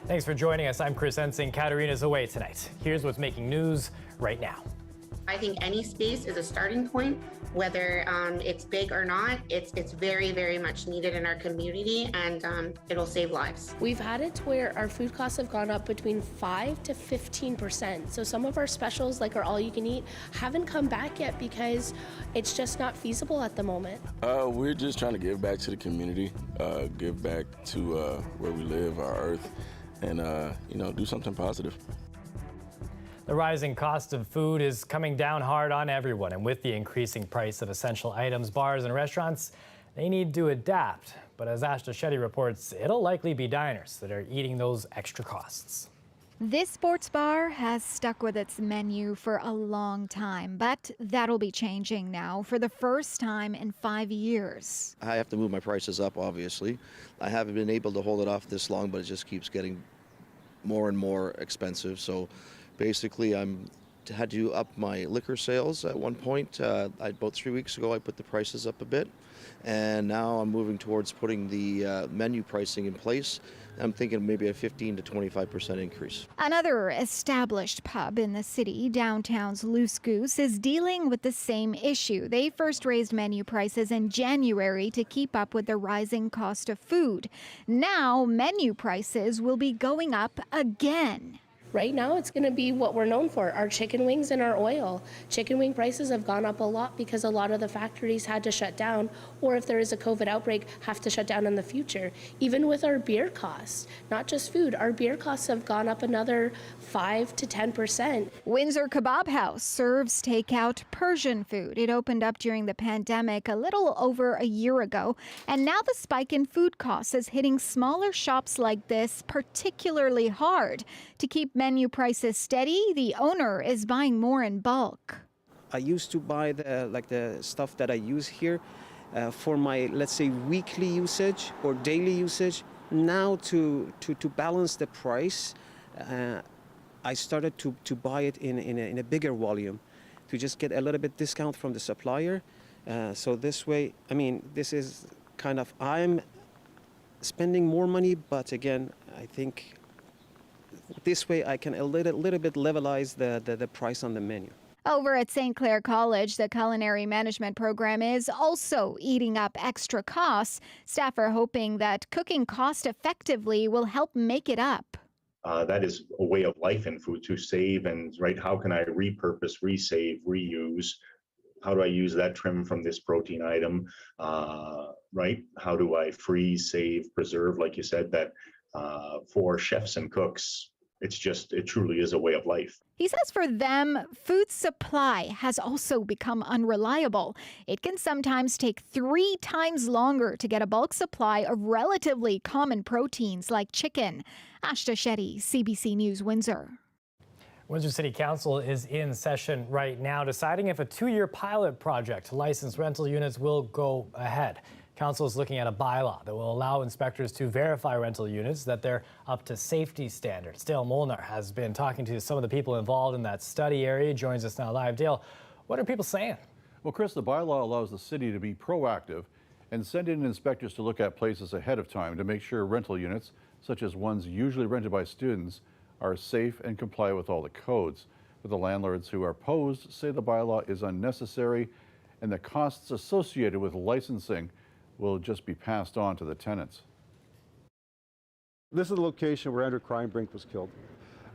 Thanks for joining us. I'm Chris Ensing. Katarina's away tonight. Here's what's making news right now. I think any space is a starting point, whether it's big or not. It's very, very much needed in our community, and it'll save lives. We've had it to where our food costs have gone up between 5 to 15%. So some of our specials, like our all-you-can-eat, haven't come back yet because it's just not feasible at the moment. We're just trying to give back to the community, give back to where we live, our earth, and do something positive. The rising cost of food is coming down hard on everyone, and with the increasing price of essential items, bars and restaurants, they need to adapt. But as Ashta Shetty reports, it'll likely be diners that are eating those extra costs. This sports bar has stuck with its menu for a long time, but that'll be changing now for the first time in 5 years. I have to move my prices up, obviously. I haven't been able to hold it off this long, but it just keeps getting more and more expensive. So basically, I had to up my liquor sales at one point. About 3 weeks ago, I put the prices up a bit, and now I'm moving towards putting the menu pricing in place. I'm thinking maybe a 15 to 25% increase. Another established pub in the city, downtown's Loose Goose, is dealing with the same issue. They first raised menu prices in January to keep up with the rising cost of food. Now, menu prices will be going up again. Right now, it's going to be what we're known for, our chicken wings and our oil. Chicken wing prices have gone up a lot because a lot of the factories had to shut down, or if there is a COVID outbreak, have to shut down in the future. Even with our beer costs, not just food, our beer costs have gone up another 5 to 10%. Windsor Kebab House serves takeout Persian food. It opened up during the pandemic a little over a year ago, and now the spike in food costs is hitting smaller shops like this particularly hard. To keep menu prices steady, the owner is buying more in bulk. I used to buy the stuff that I use here for my, let's say, weekly usage or daily usage. Now to balance the price, I started to buy it in a bigger volume to just get a little bit discount from the supplier. So this way, this is kind of, I'm spending more money, but again, I think this way I can a little bit levelize the price on the menu. Over at St. Clair College, the culinary management program is also eating up extra costs. Staff are hoping that cooking cost effectively will help make it up. That is a way of life in food, to save and, right, how can I repurpose, resave, reuse? How do I use that trim from this protein item, right? How do I freeze, save, preserve, like you said, that for chefs and cooks, it truly is a way of life. He says for them, food supply has also become unreliable. It can sometimes take 3 times longer to get a bulk supply of relatively common proteins like chicken. Ashta Shetty, CBC News, Windsor. Windsor City Council is in session right now, deciding if a 2-year pilot project to license rental units will go ahead. Council is looking at a bylaw that will allow inspectors to verify rental units that they're up to safety standards. Dale Molnar has been talking to some of the people involved in that study area. He joins us now live. Dale, what are people saying? Well, Chris, the bylaw allows the city to be proactive and send in inspectors to look at places ahead of time to make sure rental units, such as ones usually rented by students, are safe and comply with all the codes. But the landlords who are opposed say the bylaw is unnecessary and the costs associated with licensing will just be passed on to the tenants. This is the location where Andrew Kreinbrink was killed.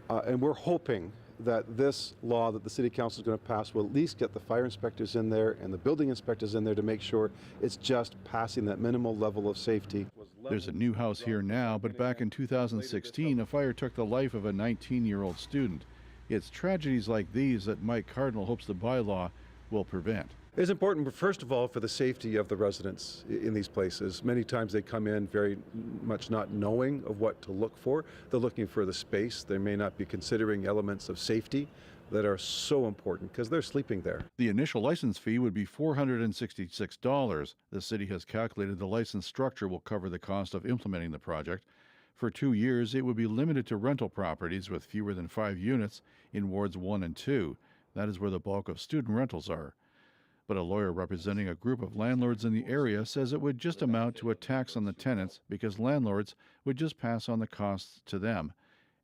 And we're hoping that this law that the City Council is going to pass will at least get the fire inspectors in there and the building inspectors in there to make sure it's just passing that minimal level of safety. There's a new house here now, but back in 2016, a fire took the life of a 19-year-old student. It's tragedies like these that Mike Cardinal hopes the bylaw will prevent. It's important, first of all, for the safety of the residents in these places. Many times they come in very much not knowing of what to look for. They're looking for the space. They may not be considering elements of safety that are so important because they're sleeping there. The initial license fee would be $466. The city has calculated the license structure will cover the cost of implementing the project. For 2 years, it would be limited to rental properties with fewer than 5 units in wards 1 and 2. That is where the bulk of student rentals are. But a lawyer representing a group of landlords in the area says it would just amount to a tax on the tenants because landlords would just pass on the costs to them.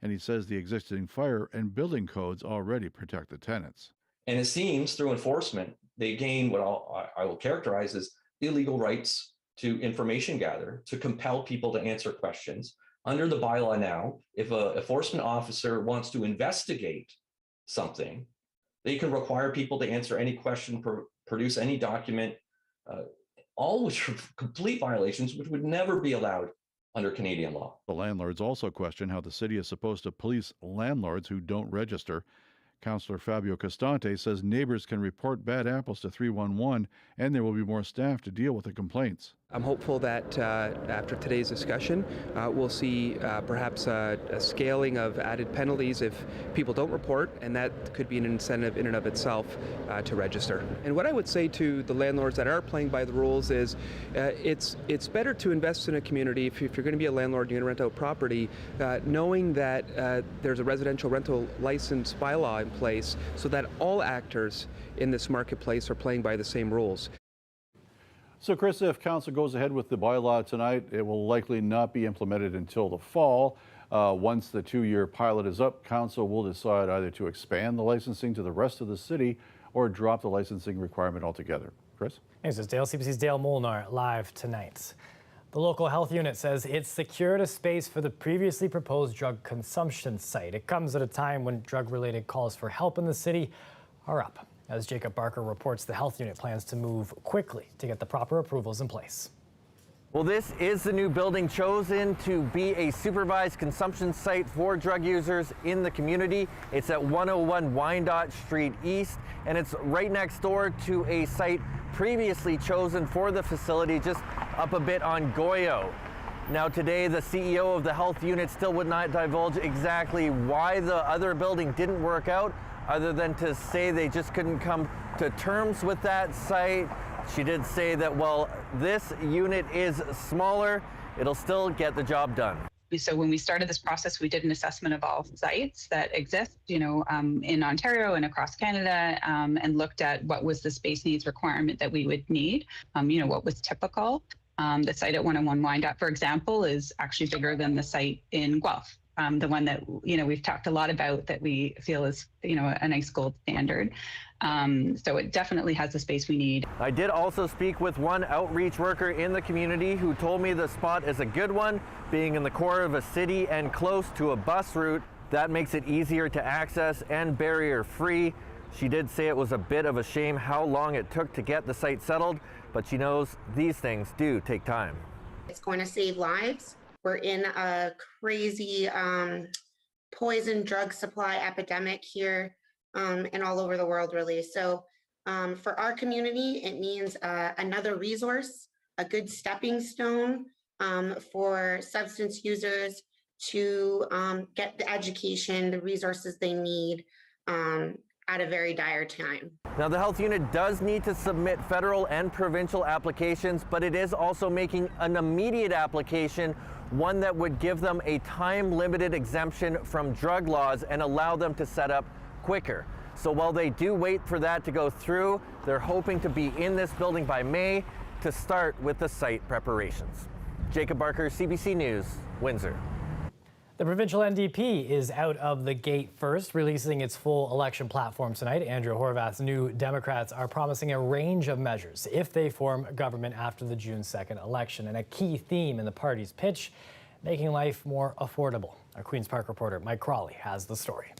And he says the existing fire and building codes already protect the tenants. And it seems through enforcement, they gain what I will characterize as illegal rights to information gather, to compel people to answer questions. Under the bylaw now, if an enforcement officer wants to investigate something, they can require people to answer any question, produce any document, all which are complete violations, which would never be allowed under Canadian law. The landlords also question how the city is supposed to police landlords who don't register. Councillor Fabio Costante says neighbors can report bad apples to 311 and there will be more staff to deal with the complaints. I'm hopeful that after today's discussion, we'll see perhaps a scaling of added penalties if people don't report, and that could be an incentive in and of itself to register. And what I would say to the landlords that are playing by the rules is it's better to invest in a community if you're going to be a landlord, you're going to rent out property, knowing that there's a residential rental license bylaw in place so that all actors in this marketplace are playing by the same rules. So, Chris, if council goes ahead with the bylaw tonight, it will likely not be implemented until the fall. Once the 2-year pilot is up, council will decide either to expand the licensing to the rest of the city or drop the licensing requirement altogether. Chris? Thanks, Dale. CBC's Dale Molnar live tonight. The local health unit says it's secured a space for the previously proposed drug consumption site. It comes at a time when drug-related calls for help in the city are up. As Jacob Barker reports, the health unit plans to move quickly to get the proper approvals in place. Well, this is the new building chosen to be a supervised consumption site for drug users in the community. It's at 101 Wyandotte Street East, and it's right next door to a site previously chosen for the facility just up a bit on Goyo. Now today, the CEO of the health unit still would not divulge exactly why the other building didn't work out, other than to say they just couldn't come to terms with that site. She did say that while this unit is smaller, it'll still get the job done. So when we started this process, we did an assessment of all sites that exist, in Ontario and across Canada, and looked at what was the space needs requirement that we would need, what was typical. The site at 101 Wyandotte, for example, is actually bigger than the site in Guelph. The one that, we've talked a lot about that we feel is, a nice gold standard. So it definitely has the space we need. I did also speak with one outreach worker in the community who told me the spot is a good one, being in the core of a city and close to a bus route. That makes it easier to access and barrier-free. She did say it was a bit of a shame how long it took to get the site settled, but she knows these things do take time. It's going to save lives. We're in a crazy poison drug supply epidemic here and all over the world, really. So for our community, it means another resource, a good stepping stone for substance users to get the education, the resources they need at a very dire time. Now, the health unit does need to submit federal and provincial applications, but it is also making an immediate application, one that would give them a time-limited exemption from drug laws and allow them to set up quicker. So while they do wait for that to go through, they're hoping to be in this building by May to start with the site preparations. Jacob Barker, CBC News, Windsor. The provincial NDP is out of the gate first, releasing its full election platform tonight. Andrea Horwath's New Democrats are promising a range of measures if they form government after the June 2nd election. And a key theme in the party's pitch, making life more affordable. Our Queen's Park reporter Mike Crawley has the story.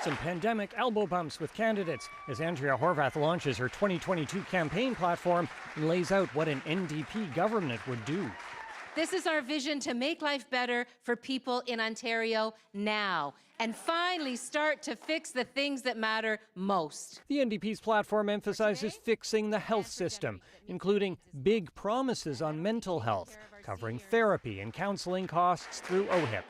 Some pandemic elbow bumps with candidates as Andrea Horwath launches her 2022 campaign platform and lays out what an NDP government would do. This is our vision to make life better for people in Ontario now and finally start to fix the things that matter most. The NDP's platform emphasizes fixing the health system, including big promises on mental health, covering therapy and counseling costs through OHIP.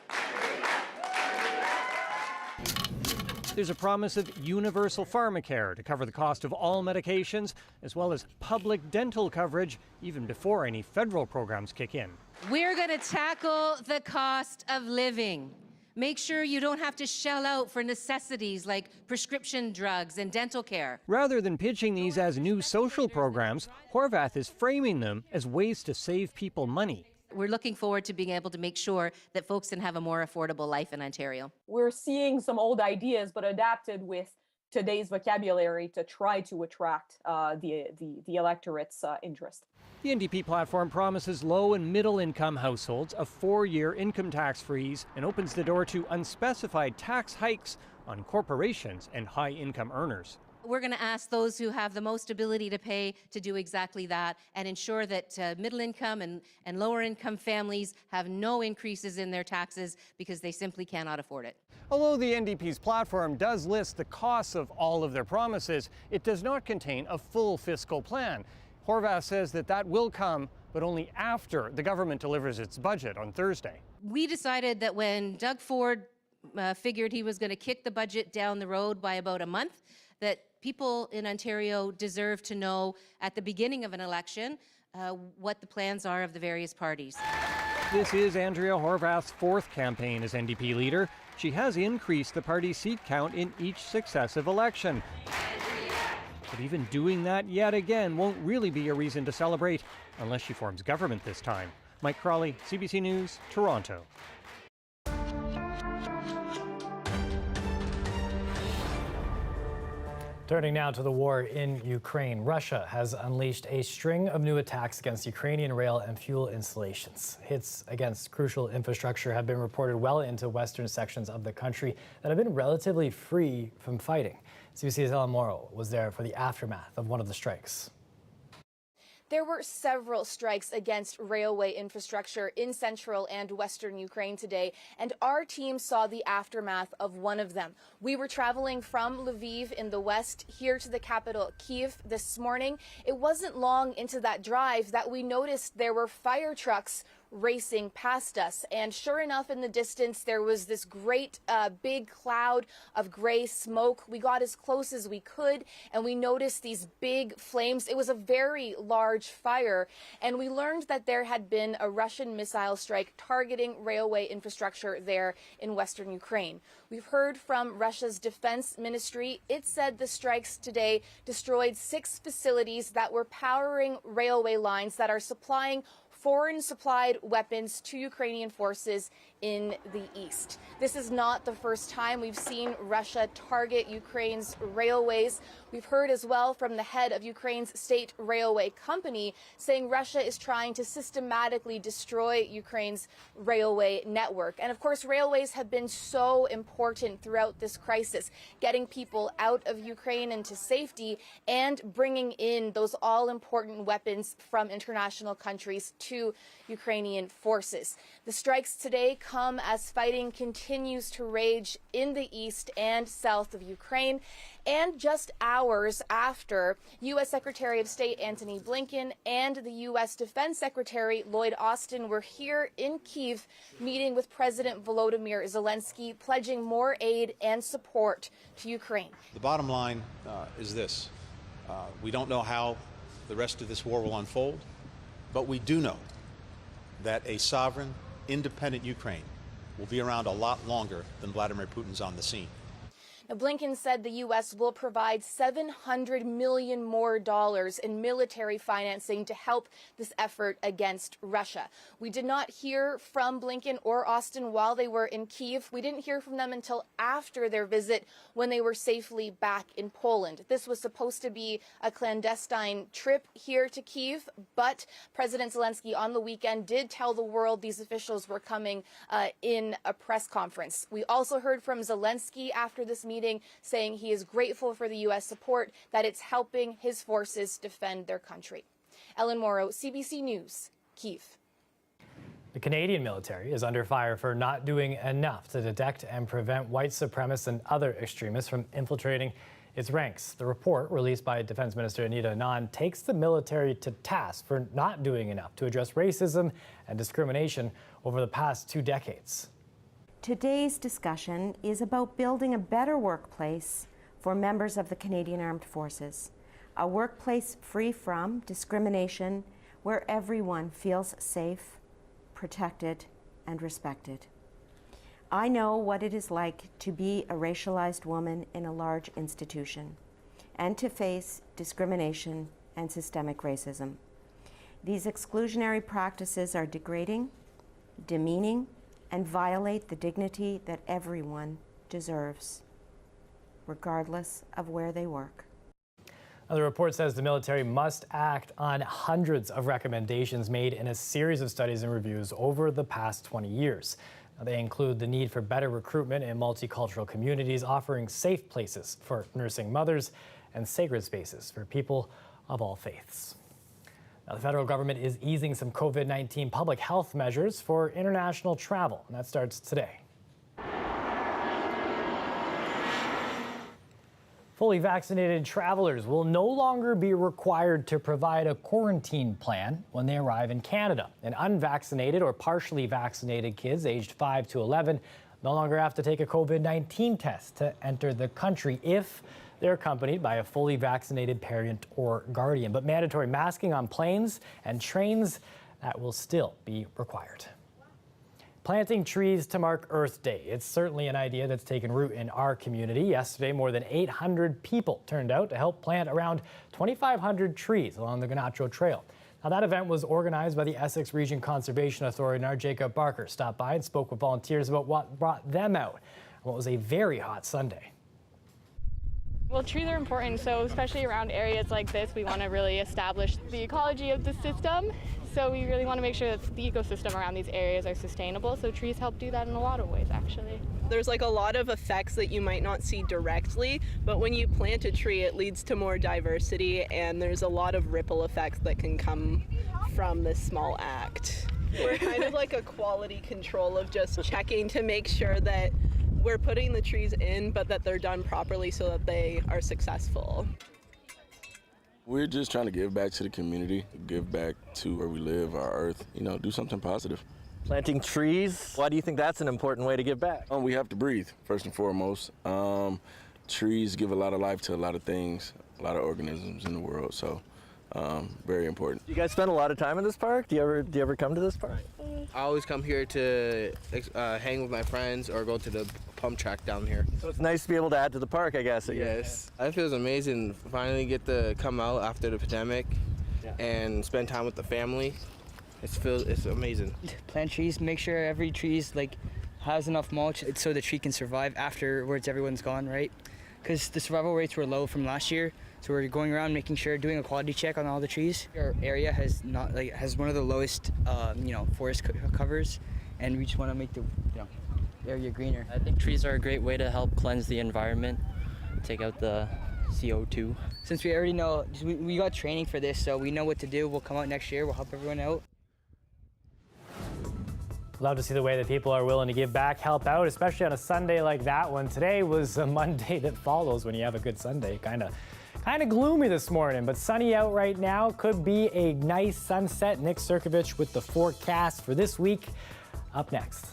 There's a promise of universal pharmacare to cover the cost of all medications, as well as public dental coverage, even before any federal programs kick in. We're going to tackle the cost of living, Make sure you don't have to shell out for necessities like prescription drugs and dental care. Rather than pitching these as new social programs, Horvath is framing them as ways to save people money. We're looking forward to being able to make sure that folks can have a more affordable life in Ontario. We're seeing some old ideas, but adapted with today's vocabulary to try to attract the electorate's interest. The NDP platform promises low and middle income households a 4-year income tax freeze and opens the door to unspecified tax hikes on corporations and high income earners. We're going to ask those who have the most ability to pay to do exactly that and ensure that middle income and lower income families have no increases in their taxes because they simply cannot afford it. Although the NDP's platform does list the costs of all of their promises, it does not contain a full fiscal plan. Horvath says that will come, but only after the government delivers its budget on Thursday. We decided that when Doug Ford figured he was going to kick the budget down the road by about a month, that people in Ontario deserve to know at the beginning of an election what the plans are of the various parties. This is Andrea Horvath's 4th campaign as NDP leader. She has increased the party's seat count in each successive election. But even doing that yet again won't really be a reason to celebrate unless she forms government this time. Mike Crawley, CBC News, Toronto. Turning now to the war in Ukraine, Russia has unleashed a string of new attacks against Ukrainian rail and fuel installations. Hits against crucial infrastructure have been reported well into western sections of the country that have been relatively free from fighting. CBC's Ellen Morrow was there for the aftermath of one of the strikes. There were several strikes against railway infrastructure in central and western Ukraine today, and our team saw the aftermath of one of them. We were traveling from Lviv in the west here to the capital, Kyiv, this morning. It wasn't long into that drive that we noticed there were fire trucks racing past us, and sure enough, in the distance there was this great big cloud of gray smoke. We got as close as we could and we noticed these big flames. It was a very large fire, and we learned that there had been a Russian missile strike targeting railway infrastructure there in western Ukraine. We've heard from Russia's defense ministry. It said the strikes today destroyed 6 facilities that were powering railway lines that are supplying foreign-supplied weapons to Ukrainian forces in the east. This is not the first time we've seen Russia target Ukraine's railways. We've heard as well from the head of Ukraine's state railway company saying Russia is trying to systematically destroy Ukraine's railway network. And of course, railways have been so important throughout this crisis, getting people out of Ukraine into safety and bringing in those all-important weapons from international countries to Ukrainian forces. The strikes today come as fighting continues to rage in the east and south of Ukraine, and just hours after U.S. Secretary of State Antony Blinken and the U.S. Defense Secretary Lloyd Austin were here in Kyiv meeting with President Volodymyr Zelensky, pledging more aid and support to Ukraine. The bottom line is this. We don't know how the rest of this war will unfold, but we do know that a sovereign, independent Ukraine will be around a lot longer than Vladimir Putin's on the scene. Now, Blinken said the U.S. will provide $700 million more in military financing to help this effort against Russia. We did not hear from Blinken or Austin while they were in Kyiv. We didn't hear from them until after their visit when they were safely back in Poland. This was supposed to be a clandestine trip here to Kyiv, but President Zelensky on the weekend did tell the world these officials were coming in a press conference. We also heard from Zelensky after this meeting saying he is grateful for the U.S. support, that it's helping his forces defend their country. Ellen Morrow, CBC News, Kyiv. The Canadian military is under fire for not doing enough to detect and prevent white supremacists and other extremists from infiltrating its ranks. The report, released by Defense Minister Anita Anand, takes the military to task for not doing enough to address racism and discrimination over the past 2 decades. Today's discussion is about building a better workplace for members of the Canadian Armed Forces, a workplace free from discrimination where everyone feels safe, protected, and respected. I know what it is like to be a racialized woman in a large institution and to face discrimination and systemic racism. These exclusionary practices are degrading, demeaning, and violate the dignity that everyone deserves, regardless of where they work. Now, the report says the military must act on hundreds of recommendations made in a series of studies and reviews over the past 20 years. Now, they include the need for better recruitment in multicultural communities, offering safe places for nursing mothers, and sacred spaces for people of all faiths. Now, the federal government is easing some COVID-19 public health measures for international travel, and that starts today. Fully vaccinated travelers will no longer be required to provide a quarantine plan when they arrive in Canada. And unvaccinated or partially vaccinated kids aged 5 to 11 no longer have to take a COVID-19 test to enter the country if they're accompanied by a fully vaccinated parent or guardian. But mandatory masking on planes and trains, that will still be required. Planting trees to mark Earth Day. It's certainly an idea that's taken root in our community. Yesterday, more than 800 people turned out to help plant around 2,500 trees along the Ganacho Trail. Now, that event was organized by the Essex Region Conservation Authority, and our Jacob Barker stopped by and spoke with volunteers about what brought them out on what was a very hot Sunday. Well, trees are important, so especially around areas like this, we want to really establish the ecology of the system. So we really want to make sure that the ecosystem around these areas are sustainable, so trees help do that in a lot of ways, actually. There's like a lot of effects that you might not see directly, but when you plant a tree, it leads to more diversity, and there's a lot of ripple effects that can come from this small act. We're kind of like a quality control of just checking to make sure that we're putting the trees in, but that they're done properly so that they are successful. We're just trying to give back to the community, give back to where we live, our earth, do something positive. Planting trees, why do you think that's an important way to give back? We have to breathe, first and foremost. Trees give a lot of life to a lot of things, a lot of organisms in the world, so very important. You guys spend a lot of time in this park? Do you ever come to this park? I always come here to hang with my friends or go to the pump track down here. So it's nice to be able to add to the park, I guess. Yes. I feel amazing. Finally get to come out after the pandemic and spend time with the family. It's amazing. Plant trees, make sure every tree has enough mulch so the tree can survive afterwards everyone's gone, right? Because the survival rates were low from last year. So we're going around making sure, doing a quality check on all the trees. Our area has one of the lowest, forest covers, and we just want to make the area greener. I think trees are a great way to help cleanse the environment, take out the CO2. Since we already know, we got training for this, so we know what to do. We'll come out next year. We'll help everyone out. Love to see the way that people are willing to give back, help out, especially on a Sunday like that one. Today was a Monday that follows when you have a good Sunday. Kind of gloomy this morning, but sunny out right now. Could be a nice sunset. Nick Cirkovich with the forecast for this week. Up next.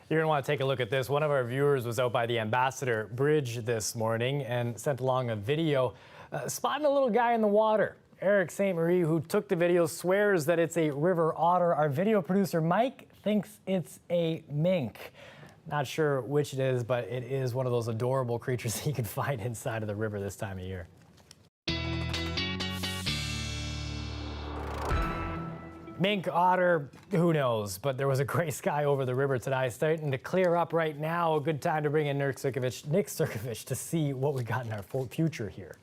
You're going to want to take a look at this. One of our viewers was out by the Ambassador Bridge this morning and sent along a video spotting a little guy in the water. Eric St. Marie, who took the video, swears that it's a river otter. Our video producer, Mike, thinks it's a mink. Not sure which it is, but it is one of those adorable creatures that you can find inside of the river this time of year. Mink, otter, who knows? But there was a gray sky over the river today, starting to clear up right now. A good time to bring in Nick Circovich to see what we got in our future here.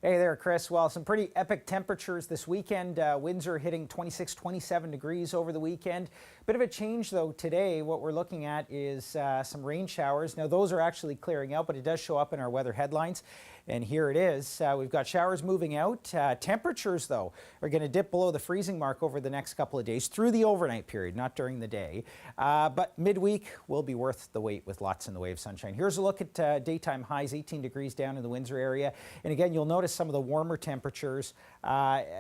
Hey there, Chris. Well, some pretty epic temperatures this weekend. Windsor hitting 26, 27 degrees over the weekend. Bit of a change, though, today. What we're looking at is some rain showers. Now, those are actually clearing out, but it does show up in our weather headlines. And here it is. We've got showers moving out. Temperatures, though, are going to dip below the freezing mark over the next couple of days through the overnight period, not during the day. But midweek will be worth the wait with lots in the way of sunshine. Here's a look at daytime highs, 18 degrees down in the Windsor area. And again, you'll notice some of the warmer temperatures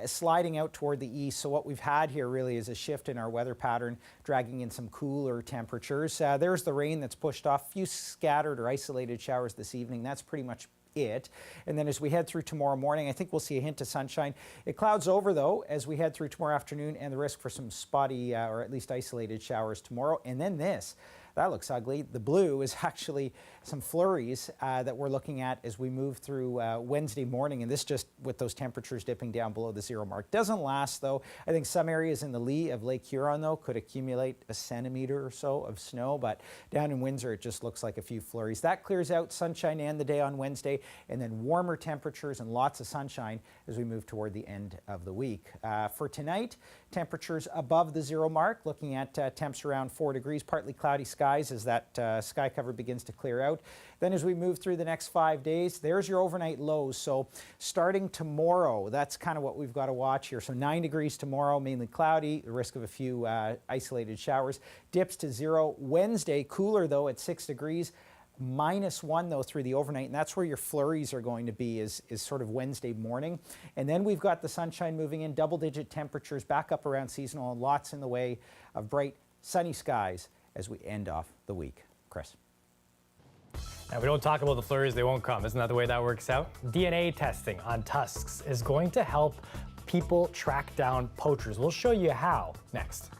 sliding out toward the east. So what we've had here really is a shift in our weather pattern, dragging in some cooler temperatures. There's the rain that's pushed off. A few scattered or isolated showers this evening. That's pretty much it. And then as we head through tomorrow morning, I think we'll see a hint of sunshine. It clouds over, though, as we head through tomorrow afternoon, and the risk for some spotty or at least isolated showers tomorrow. And then this. That looks ugly. The blue is actually some flurries that we're looking at as we move through Wednesday morning, and this just with those temperatures dipping down below the zero mark. Doesn't last, though. I think some areas in the lee of Lake Huron, though, could accumulate a centimeter or so of snow, but down in Windsor, it just looks like a few flurries. That clears out, sunshine and the day on Wednesday, and then warmer temperatures and lots of sunshine as we move toward the end of the week. For tonight, temperatures above the zero mark, looking at temps around 4 degrees, partly cloudy skies as that sky cover begins to clear out. Then as we move through the next 5 days, there's your overnight lows. So starting tomorrow, that's kind of what we've got to watch here. So 9 degrees tomorrow, mainly cloudy, the risk of a few isolated showers. Dips to 0. Wednesday, cooler though at 6 degrees. -1 though through the overnight, and that's where your flurries are going to be is sort of Wednesday morning. And then we've got the sunshine moving in, double-digit temperatures back up around seasonal, and lots in the way of bright sunny skies as we end off the week. Chris. Now, if we don't talk about the flurries, they won't come. Isn't that the way that works out? DNA testing on tusks is going to help people track down poachers. We'll show you how next.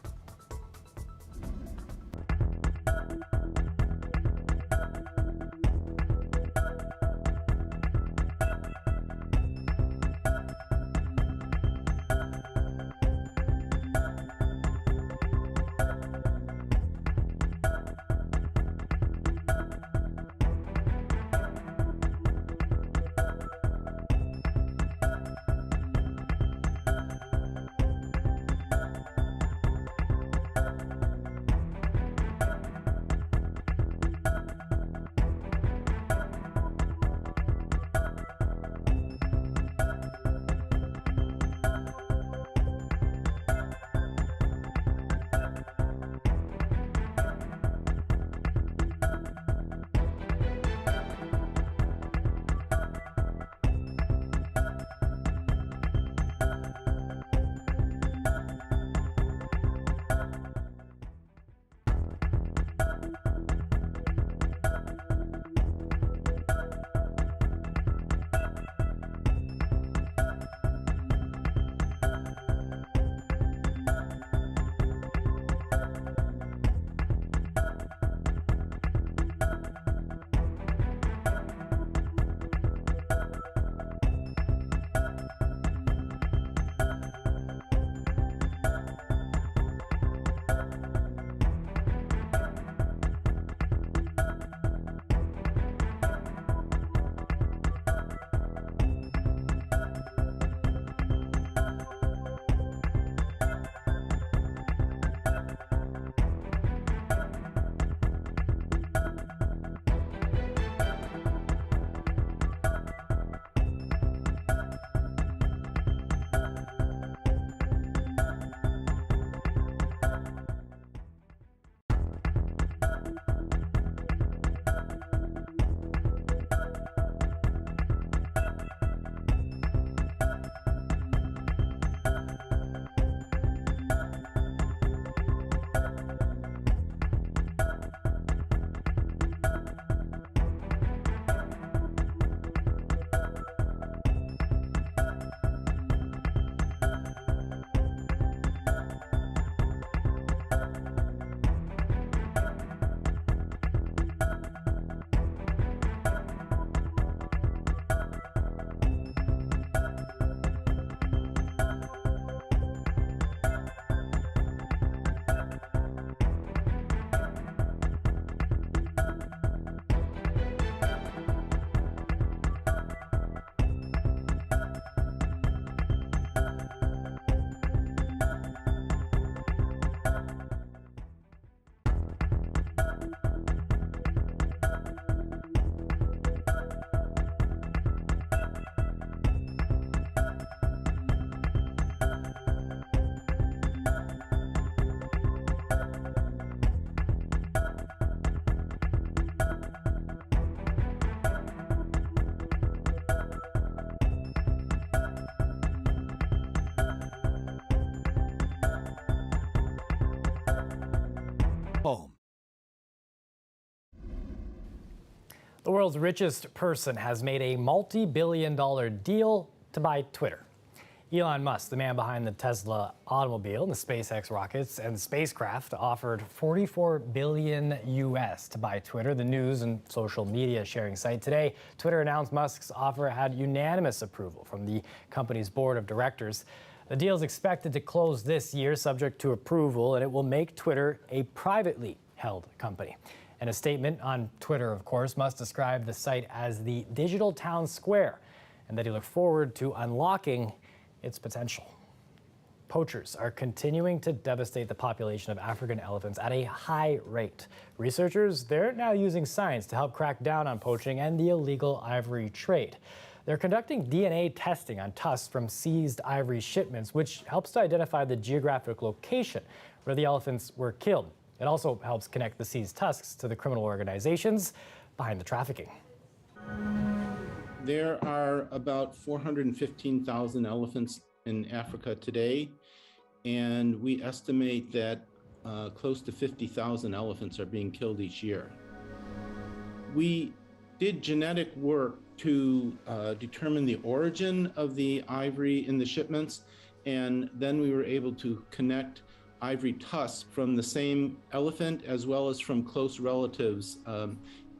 The world's richest person has made a multi-billion-dollar deal to buy Twitter. Elon Musk, the man behind the Tesla automobile and the SpaceX rockets and spacecraft, offered $44 billion US to buy Twitter, the news and social media sharing site. Today, Twitter announced Musk's offer had unanimous approval from the company's board of directors. The deal is expected to close this year, subject to approval, and it will make Twitter a privately held company. In a statement on Twitter, of course, Musk described the site as the digital town square and that he looked forward to unlocking its potential. Poachers are continuing to devastate the population of African elephants at a high rate. Researchers, they're now using science to help crack down on poaching and the illegal ivory trade. They're conducting DNA testing on tusks from seized ivory shipments, which helps to identify the geographic location where the elephants were killed. It also helps connect the seized tusks to the criminal organizations behind the trafficking. There are about 415,000 elephants in Africa today, and we estimate that close to 50,000 elephants are being killed each year. We did genetic work to determine the origin of the ivory in the shipments, and then we were able to connect ivory tusks from the same elephant as well as from close relatives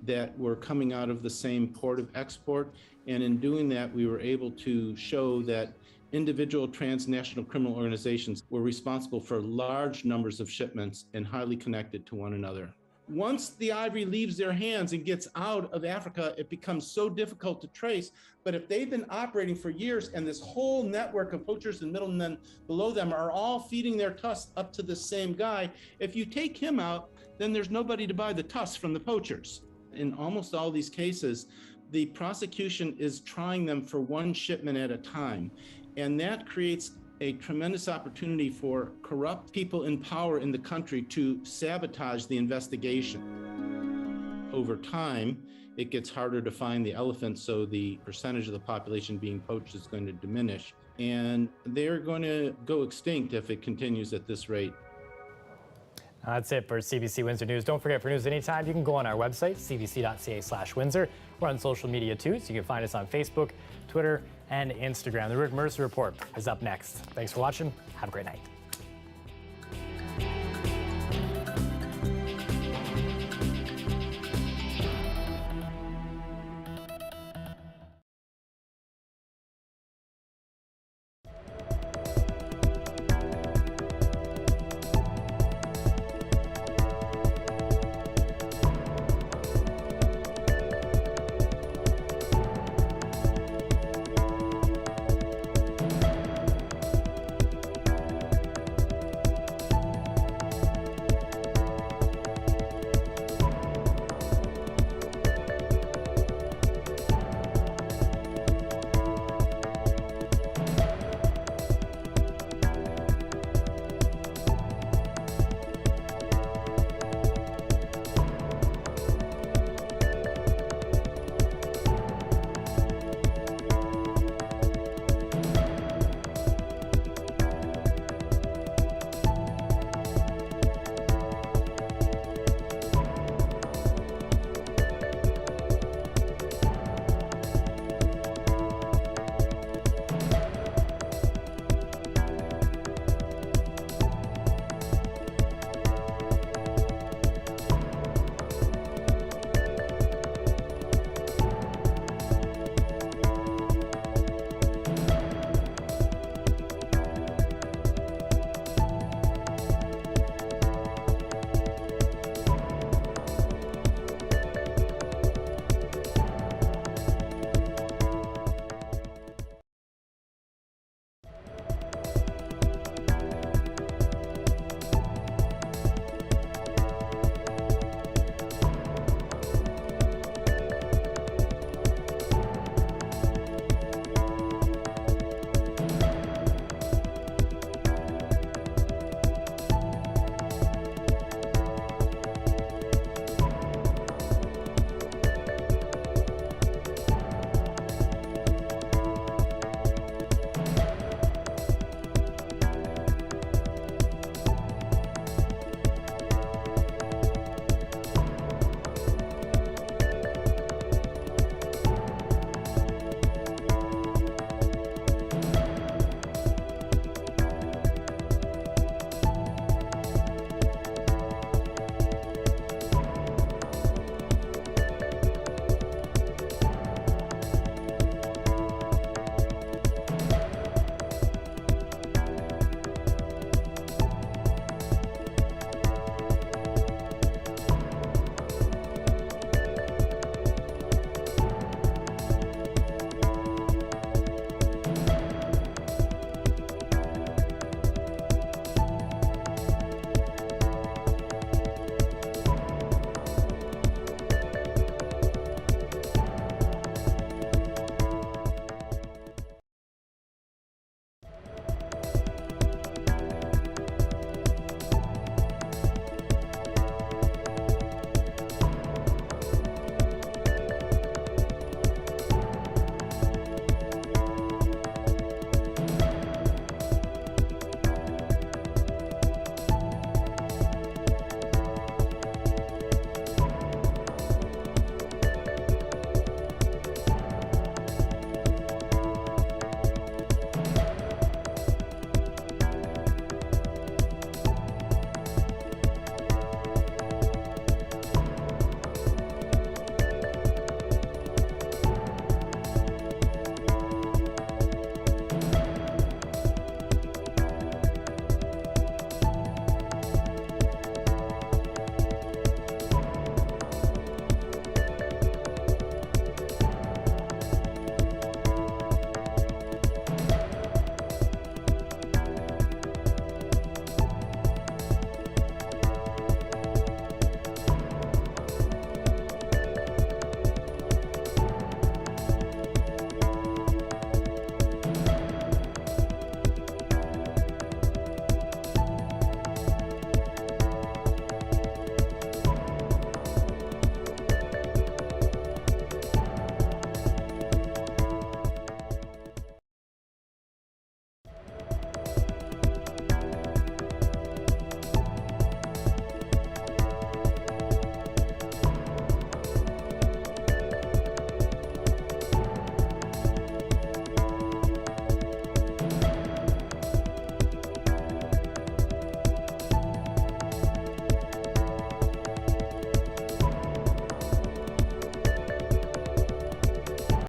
that were coming out of the same port of export. And in doing that, we were able to show that individual transnational criminal organizations were responsible for large numbers of shipments and highly connected to one another. Once the ivory leaves their hands and gets out of Africa, it becomes so difficult to trace. But if they've been operating for years and this whole network of poachers and middlemen below them are all feeding their tusks up to the same guy, if you take him out, then there's nobody to buy the tusks from the poachers. In almost all these cases, the prosecution is trying them for one shipment at a time. And that creates a tremendous opportunity for corrupt people in power in the country to sabotage the investigation. Over time, it gets harder to find the elephants, so the percentage of the population being poached is going to diminish. And they're going to go extinct if it continues at this rate. That's it for CBC Windsor News. Don't forget, for news anytime, you can go on our website, cbc.ca/Windsor. We're on social media too, so you can find us on Facebook, Twitter, and Instagram. The Rick Mercer Report is up next. Thanks for watching. Have a great night.